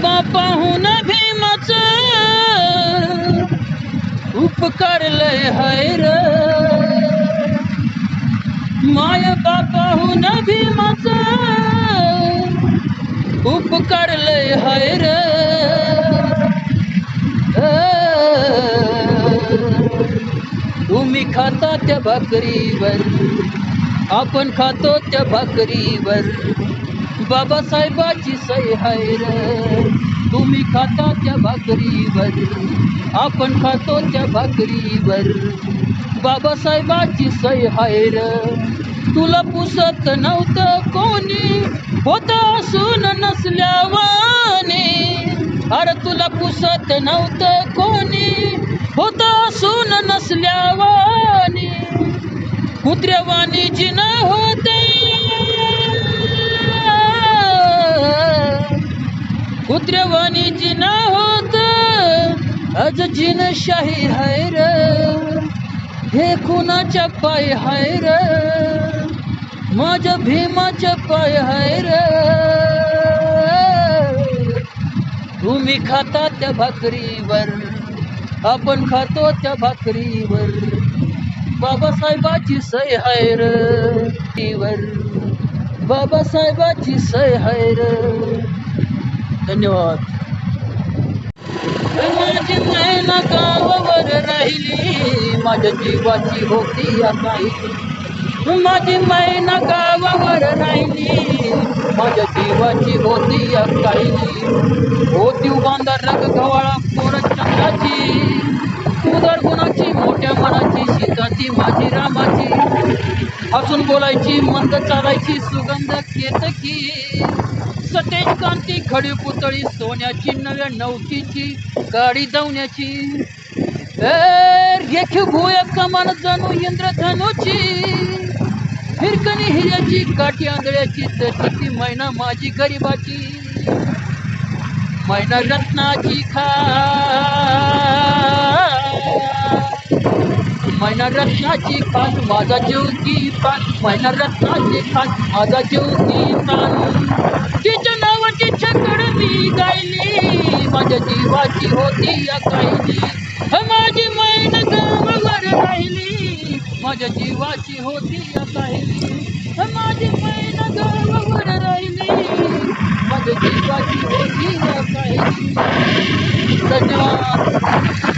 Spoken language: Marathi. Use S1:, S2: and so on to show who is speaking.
S1: बापाहून भीमाचं उपकार लय हाय र, माय बापाहून भीमाचं उपकार लय हाय र. तुम्ही खाता त्या भाकरीवर, आपण खातो त्या भाकरीवर, बाबासाहेबाची सही हाय र. तुम्ही खाता त्या भाकरीवर, आपण खातो त्या भाकरीवर, बाबासाहेबाची सही हाय र. तुला पुसत नव्हतं कोणी, होत असून नसल्यावाने. अरे तुला पुसत नव्हतं कोणी, होत असून नसल्यावाने. कुत्र्यावानी जिन होते, कुत्र्यावानी जिन होत, आज जिनशाही हाय र. हे कुणाच्या पाय हाय र, माझ्या भीमाच्या पाय हाय र. तुम्ही खाता त्या भाकरीवर, आपण खातो त्या भाकरीवर, बाबासाहेबाची सही हाय र. बाबासाहेबाची सही हाय र. धन्यवाद. माझी मैना गावावर राहिली, माझ्या जीवाची होती या राहिली. माझी मैना गावावर राहिली, माझ्या जीवाची होती या राहिली. होती बांधा रग गवाळा पोर चंद्राची, उदर गुणाची मोठ्या मनाची, सीताची माझी रामाची. हसून बोलायची, मंद चालायची, सुगंध केतकी. सतेज कांती खडी पुतळी, सोन्याची नव्या नवतीची गाडी धावण्याची. रेखीव भुय कमान जणू इंद्रधनुची, हिरकणी हिऱ्याची काठी आंधळ्याची, तशी ती मैना माझी गरिबाची. मैना रत्नाची मैना रत्नाची खास, माझा जीव की पान. मैना रत्नाची खास, माझा जीव की पान. तिच्या नावाची छकड मी गायली, माझ्या जीवाची होती या कायली. माझी मैना गावावर राहिली, माझ्या जीवाची होती या कायली. माझी मैना गावावर राहिली, माझ्या जीवाची होती या कायली. धन्यवाद.